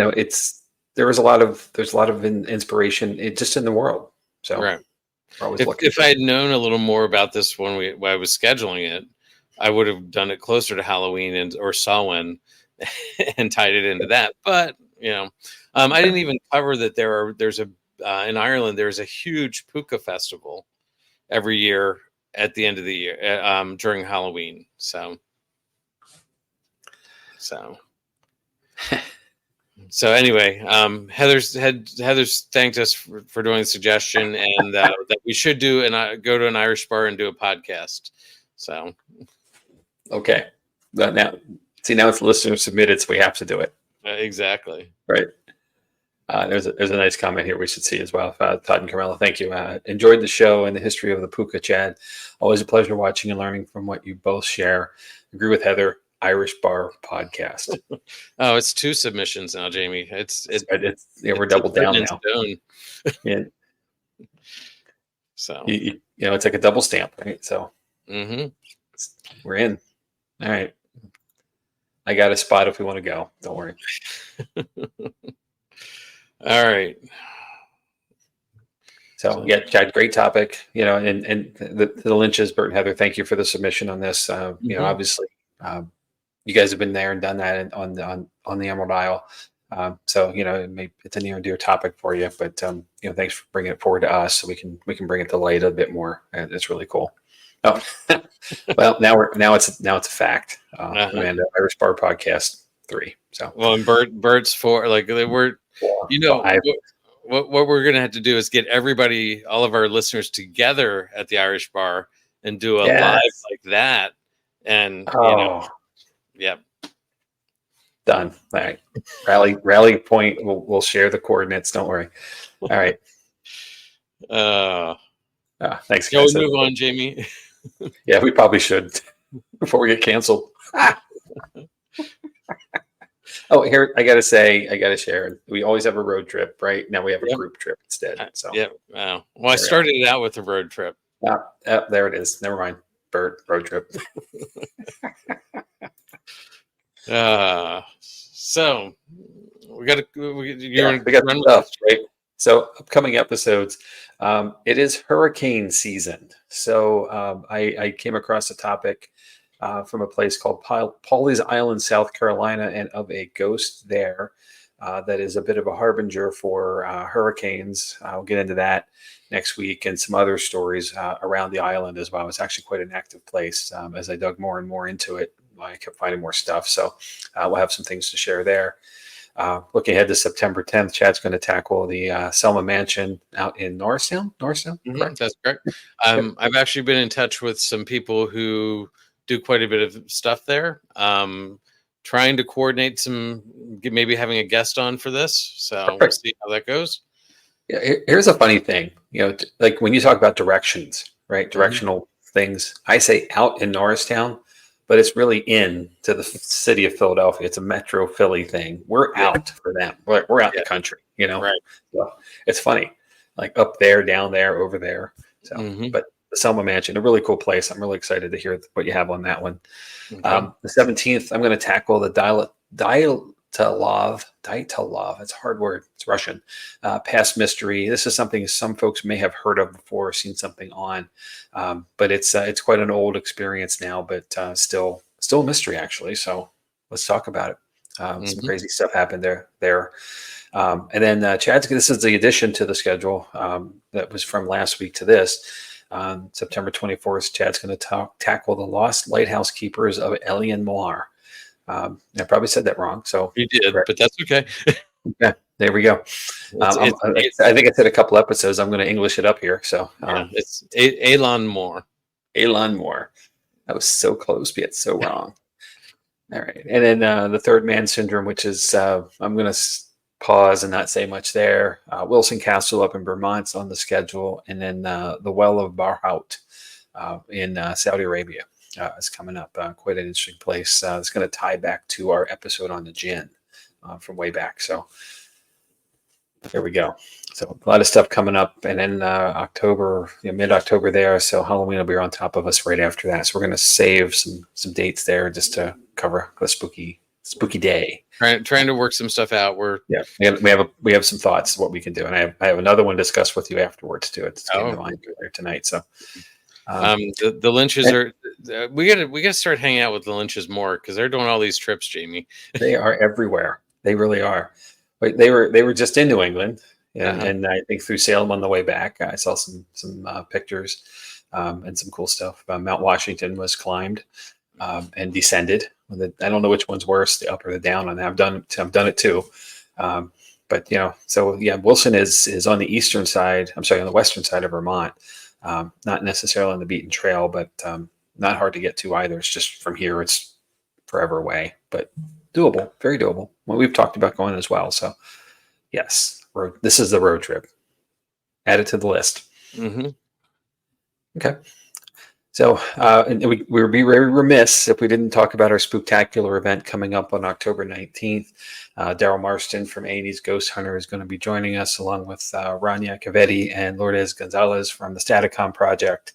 there's a lot of inspiration just in the world. So Right. we're always looking If for. I had known a little more about this when I was scheduling it, I would have done it closer to Halloween or Samhain and tied it into that. But I didn't even cover that there's a in Ireland there's a huge Púca festival every year at the end of the year during Halloween. So anyway, Heather's thanked us for doing the suggestion, and that we should go to an Irish bar and do a podcast. So Okay. But now it's listener submitted, so we have to do it. Exactly. Right. There's a nice comment here we should see as well. Todd and Carmela, thank you. Enjoyed the show and the history of the Púca, Chad. Always a pleasure watching and learning from what you both share. Agree with Heather. Irish Bar Podcast. Oh, it's 2 submissions now, Jamie. We're double down now. Yeah. So it's like a double stamp, right? So we're in. All right. I got a spot if we want to go. Don't worry. All right. So yeah, Chad, great topic. And the Lynches, Bert and Heather, thank you for the submission on this. Obviously, you guys have been there and done that on the Emerald Isle. So it's a near and dear topic for you. But thanks for bringing it forward to us so we can bring it to light a bit more. And it's really cool. Oh, well, now it's a fact. Amanda, Irish Bar Podcast 3. So and Bert's 4. Like we're, what we're gonna have to do is get all of our listeners together at the Irish Bar and do a live like that. And yep. Done. All right. Rally point. We'll share the coordinates. Don't worry. All right. Thanks, guys. We'll move on, Jamie. Yeah, we probably should before we get canceled. Oh, here I gotta share. We always have a road trip, right? Now we have a group trip instead. So Well, I started it out with a road trip. There it is. Never mind. Bert, road trip. So we got the stuff, right? So upcoming episodes, it is hurricane season. So I came across a topic from a place called Pawleys Island, South Carolina, and of a ghost there that is a bit of a harbinger for hurricanes. I'll get into that next week and some other stories around the island as well. It's actually quite an active place. As I dug more and more into it, I kept finding more stuff. So we'll have some things to share there. Looking ahead to September 10th, Chad's going to tackle the Selma Mansion out in Norristown. That's correct. I've actually been in touch with some people who do quite a bit of stuff there. Trying to coordinate maybe having a guest on for this. So we'll see how that goes. Yeah, here's a funny thing. Like when you talk about directions, right? Directional things. I say out in Norristown, but it's really in to the city of Philadelphia. It's a Metro Philly thing. We're out for them. We're out in the country, Right. So it's funny, like up there, down there, over there. So, but the Selma Mansion, a really cool place. I'm really excited to hear what you have on that one. Okay. The 17th, I'm going to tackle the Dyatlov. It's a hard word. It's Russian. Past mystery. This is something some folks may have heard of before, seen something on, but it's quite an old experience now, but still a mystery actually. So let's talk about it. Some crazy stuff happened there. And then Chad's. This is the addition to the schedule that was from last week to this. September 24th, Chad's going to tackle the Lost Lighthouse Keepers of Elian Moir. I probably said that wrong. So you did, but that's okay. Yeah, there we go. I think I said a couple episodes. I'm going to English it up here. So it's Elon Moore. Elon Moore. That was so close, but yet so wrong. All right, and then the Third Man Syndrome, which is I'm going to pause and not say much there. Wilson Castle up in Vermont's on the schedule, and then the Well of Barhout in Saudi Arabia. is coming up. Quite an interesting place. It's going to tie back to our episode on the gin from way back. So there we go. So a lot of stuff coming up, and then October, mid-October there. So Halloween will be on top of us right after that. So we're going to save some dates there just to cover the spooky day. Trying to work some stuff out. We have some thoughts of what we can do, and I have another one to discuss with you afterwards too. It's came to mind earlier tonight. So the Lynches are we gotta start hanging out with the Lynches more because they're doing all these trips, Jamie. They are everywhere. They really are. But they were just in New England, and I think through Salem on the way back. I saw some pictures and some cool stuff. Mount Washington was climbed and descended. I don't know which one's worse, the up or the down on that. I've done it too. But Wilson is on the eastern side. I'm sorry, on the western side of Vermont. Not necessarily on the beaten trail, but not hard to get to either. It's just from here, it's forever away, but doable, very doable. Well, we've talked about going as well. So yes, this is the road trip. Add it to the list. Mm-hmm. Okay. So we would be very remiss if we didn't talk about our spooktacular event coming up on October 19th. Daryl Marston from A&E's Ghost Hunter is going to be joining us, along with Rania Cavetti and Lourdes Gonzalez from the Staticom Project.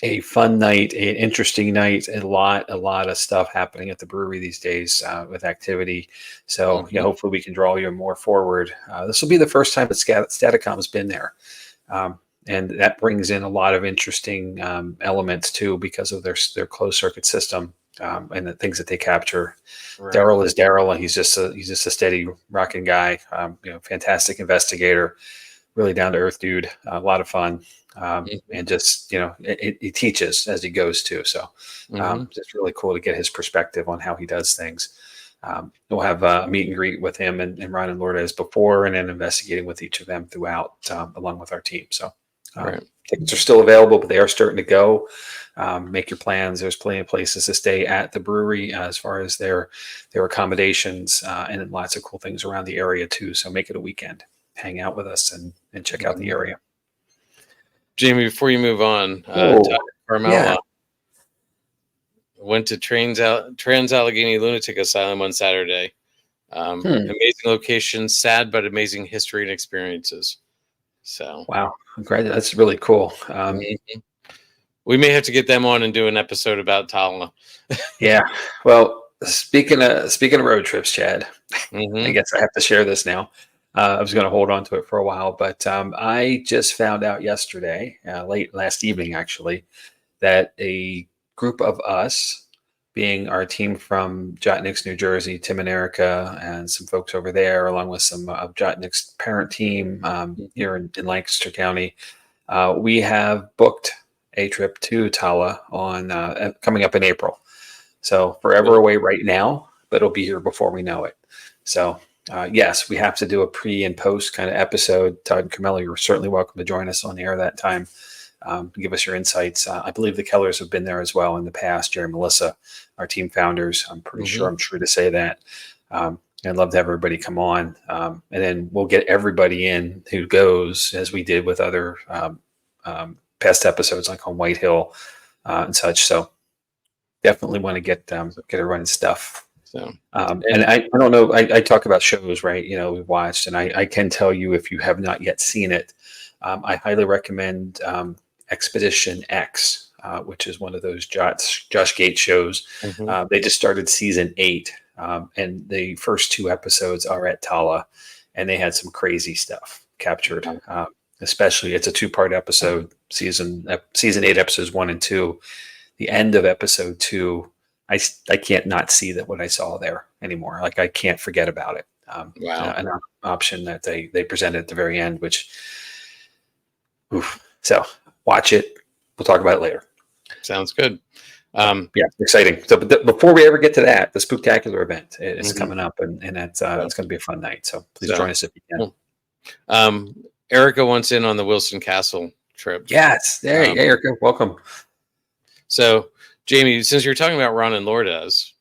A fun night, an interesting night, a lot of stuff happening at the brewery these days with activity. So hopefully we can draw you more forward. This will be the first time that Staticom has been there. And that brings in a lot of interesting elements too, because of their closed circuit system and the things that they capture. Right. Daryl is Daryl, and he's just a steady rocking guy. Fantastic investigator, really down to earth dude. A lot of fun, and just he teaches as he goes too. So just really cool to get his perspective on how he does things. We'll have a meet and greet with him and Ron and Lourdes before, and then investigating with each of them throughout, along with our team. So. Right. Tickets are still available, but they are starting to go. Make your plans. There's plenty of places to stay at the brewery as far as their accommodations, and lots of cool things around the area too. So make it a weekend. Hang out with us and check out the area. Jamie, before you move on, Carmel went to Trans Allegheny Lunatic Asylum on Saturday. Amazing location, sad but amazing history and experiences. So wow, great! That's really cool. We may have to get them on and do an episode about Tala. Yeah. Well, speaking of road trips, Chad, I guess I have to share this now. I was going to hold on to it for a while, but I just found out yesterday, late last evening actually, that a group of us, being our team from Jotnick's, New Jersey, Tim and Erica, and some folks over there, along with some of Jotnick's parent team here in Lancaster County, we have booked a trip to Tala on coming up in April. So forever away right now, but it'll be here before we know it. So yes, we have to do a pre and post kind of episode. Todd and Carmela, you're certainly welcome to join us on the air that time. Give us your insights. I believe the Kellers have been there as well in the past. Jerry and Melissa, our team founders. I'm pretty sure I'm true to say that. I'd love to have everybody come on. And then we'll get everybody in who goes, as we did with other past episodes like on White Hill and such. So definitely want to get everyone's stuff. So, and I don't know, I talk about shows, right? We've watched, and I can tell you, if you have not yet seen it, I highly recommend Expedition X, which is one of those Josh Gates shows. They just started season 8, and the first 2 episodes are at Tala, and they had some crazy stuff captured. Especially, it's a 2-part episode, season 8, episodes 1 and 2. The end of episode 2, I can't not see that what I saw there anymore. Like, I can't forget about it. Wow. An option that they presented at the very end, which. So watch it. We'll talk about it later. Sounds good. Exciting. So, but before we ever get to that, the Spooktacular event is coming up, and that's going to be a fun night. So please join us if you can. Erica wants in on the Wilson Castle trip. Yes, there you go, Erica. Welcome. So, Jamie, since you're talking about Ron and Lourdes,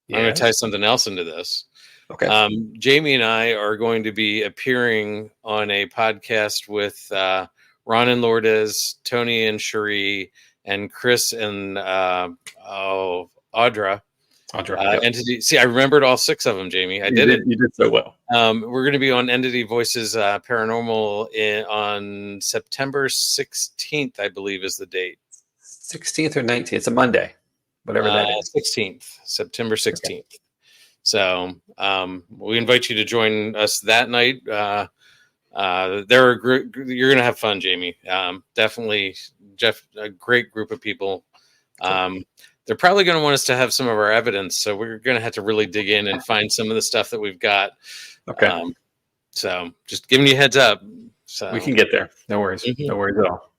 I'm going to tie something else into this. Okay. Jamie and I are going to be appearing on a podcast with Ron and Lourdes, Tony and Cherie, and Chris and Audra. Yep. Entity. See, I remembered all 6 of them, Jamie. I did it. You did so well. We're going to be on Entity Voices Paranormal on September 16th, I believe is the date. 16th or 19th. It's a Monday, whatever that is. 16th, September 16th. Okay. So we invite you to join us that night. You're going to have fun, Jamie. Definitely, Jeff, a great group of people. They're probably going to want us to have some of our evidence, so we're going to have to really dig in and find some of the stuff that we've got. Okay. So just giving you a heads up. So we can get there. No worries. Mm-hmm. No worries at all.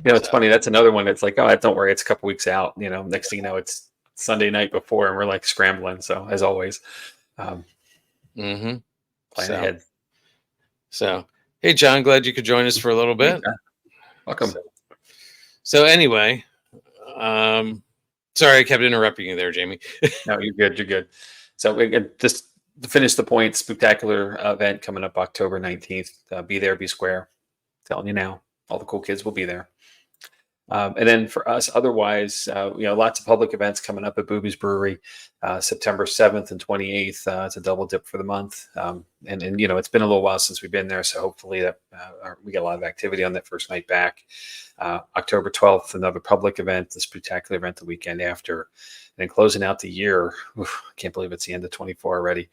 It's funny. That's another one that's like, oh, don't worry. It's a couple weeks out. Next thing you know, it's Sunday night before, and we're like scrambling. So as always, plan ahead. So, hey, John, glad you could join us for a little bit. Yeah. Welcome. So anyway, sorry I kept interrupting you there, Jamie. No, you're good. You're good. So just to finish the point, spectacular event coming up October 19th. Be there, be square. Telling you now, all the cool kids will be there. And then for us, otherwise, lots of public events coming up at Booby's Brewery, September 7th and 28th. It's a double dip for the month. And it's been a little while since we've been there. So hopefully that we get a lot of activity on that first night back. October 12th, another public event, the spectacular event the weekend after. And then closing out the year, I can't believe it's the end of 24 already,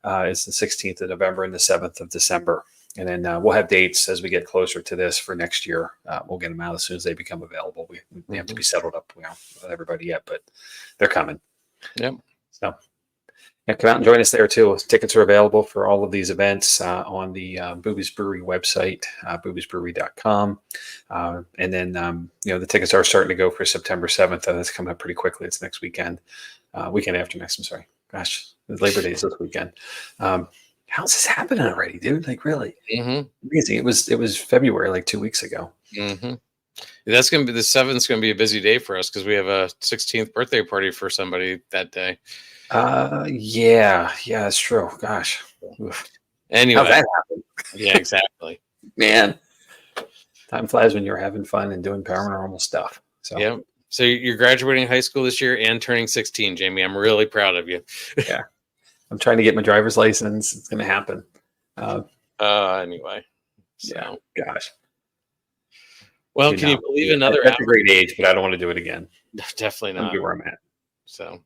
is the 16th of November and the 7th of December. And then we'll have dates as we get closer to this for next year. We'll get them out as soon as they become available. We have to be settled up with everybody yet, but they're coming. Yep. So come out and join us there too. Tickets are available for all of these events on the Booby's Brewery website, boobiesbrewery.com. And then, the tickets are starting to go for September 7th. And that's coming up pretty quickly. It's next weekend. Weekend after next, I'm sorry. Gosh, Labor Day is this weekend. How's this happening already, dude? Like, really? Amazing. It was February, like 2 weeks ago. That's going to be the 7th. Going to be a busy day for us because we have a 16th birthday party for somebody that day. Yeah, that's true. Gosh. Oof. Anyway, how's that happen? Yeah, exactly. Man, time flies when you're having fun and doing paranormal stuff. So yeah. So you're graduating high school this year and turning 16, Jamie. I'm really proud of you. Yeah. I'm trying to get my driver's license. It's going to happen. Anyway. So. Yeah. Gosh. Well, can you believe another That's a great age, but I don't want to do it again. Definitely not. I'm good where I'm at. So,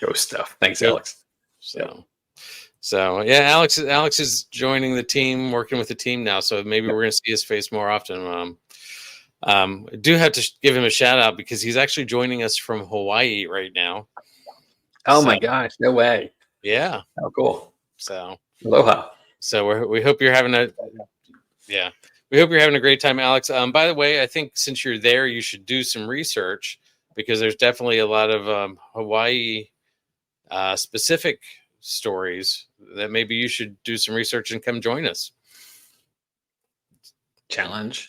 Ghost stuff. Thanks, Alex. So yeah, Alex is joining the team, working with the team now. So maybe we're going to see his face more often. I do have to give him a shout out because he's actually joining us from Hawaii right now. Oh my gosh. No way. Yeah. Oh, cool. So aloha. So we hope you're having we hope you're having a great time, Alex. By the way, I think since you're there, you should do some research because there's definitely a lot of Hawaii specific stories that maybe you should do some research and come join us. Challenge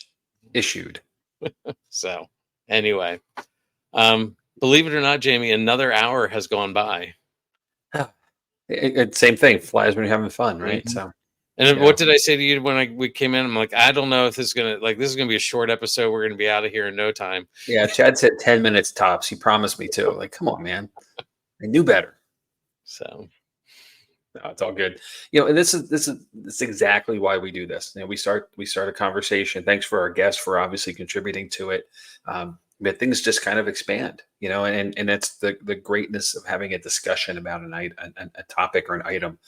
issued. So anyway, believe it or not, Jamie, another hour has gone by. Same thing. Flies when you're having fun, right? So. And what did I say to you when we came in? I'm like, I don't know if this is gonna be a short episode. We're gonna be out of here in no time. Yeah, Chad said 10 minutes tops. He promised me too. Like, come on, man. I knew better. So no, it's all good. And this is exactly why we do this. We start a conversation. Thanks for our guests for obviously contributing to it. But things just kind of expand, and that's the greatness of having a discussion about a topic or an item.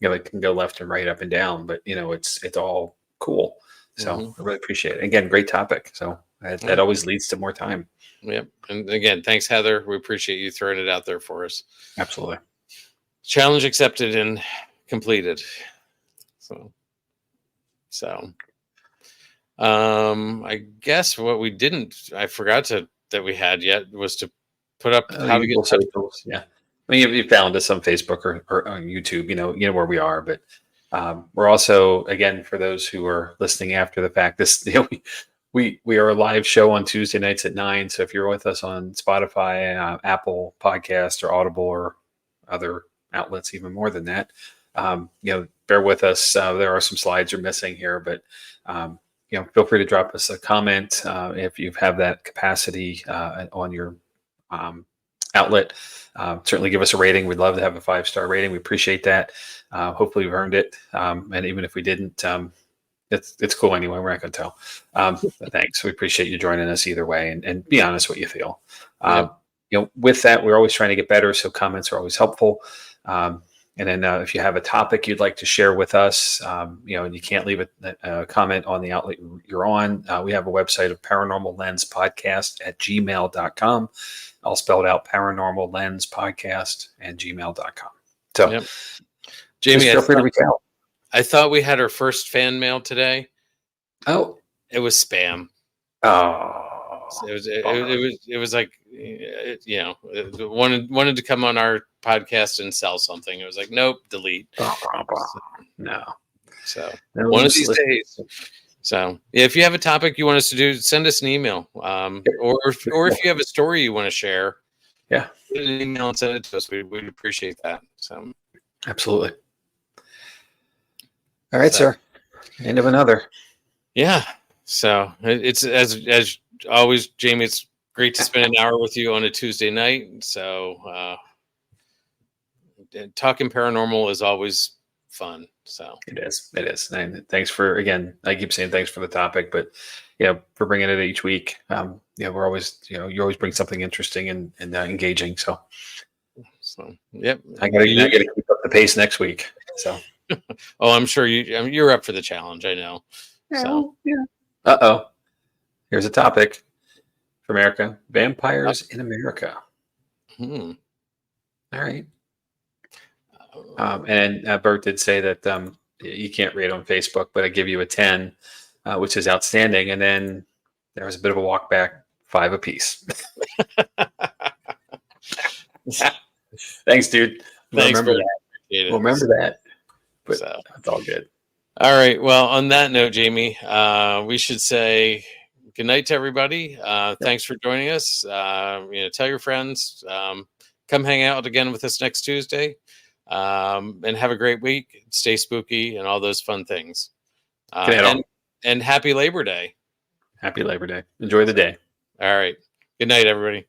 It can go left and right, up and down, but it's all cool. So I really appreciate it. Again, great topic. So that always leads to more time. Yep. And again, thanks, Heather. We appreciate you throwing it out there for us. Absolutely. Challenge accepted and completed. So I guess what I forgot that we had yet was to put up how to get socials. Yeah. I mean, you found us on Facebook or on YouTube, you know where we are, but we're also, again, for those who are listening after the fact, we are a live show on Tuesday nights at 9. So if you're with us on Spotify, Apple Podcast or Audible or other outlets, even more than that, bear with us. There are some slides are missing here, but feel free to drop us a comment if you have that capacity on your outlet. Certainly give us a rating. We'd love to have a 5-star rating. We appreciate that. Hopefully we've earned it. And even if we didn't, it's cool anyway. We're not going to tell. But thanks. We appreciate you joining us either way, and be honest what you feel. With that, we're always trying to get better. So comments are always helpful. And then if you have a topic you'd like to share with us, and you can't leave a comment on the outlet you're on, we have a website of Paranormal Lens Podcast at gmail.com. I'll spell it out, Paranormal Lens Podcast and gmail.com. So, Jamie, feel free to reach out. I thought we had our first fan mail today. Oh, it was spam. Oh, it was like, wanted to come on our podcast and sell something. It was like, nope, delete. No. So one of these days. So if you have a topic you want us to do, send us an email. Or if you have a story you want to share, put an email and send it to us. We'd appreciate that. So absolutely. All right, sir. End of another. Yeah. So it's as always, Jamie, it's great to spend an hour with you on a Tuesday night. So talking paranormal is always fun. So it is. And thanks for, again, I keep saying thanks for the topic, but for bringing it each week. We're always, you always bring something interesting and engaging. So yep. I gotta keep up the pace next week. So oh, I'm sure you're up for the challenge. I know. So yeah. Here's a topic for America: vampires in America. All right. And Bert did say that you can't rate on Facebook, but I give you a 10, which is outstanding. And then there was a bit of a walk back, 5 apiece. Thanks, dude. Remember that. But that's all good. All right. Well, on that note, Jamie, we should say good night to everybody. Thanks for joining us. Tell your friends. Come hang out again with us next Tuesday. And have a great week. Stay spooky and all those fun things. And happy Labor Day. Happy Labor Day. Enjoy the day. All right. Good night, everybody.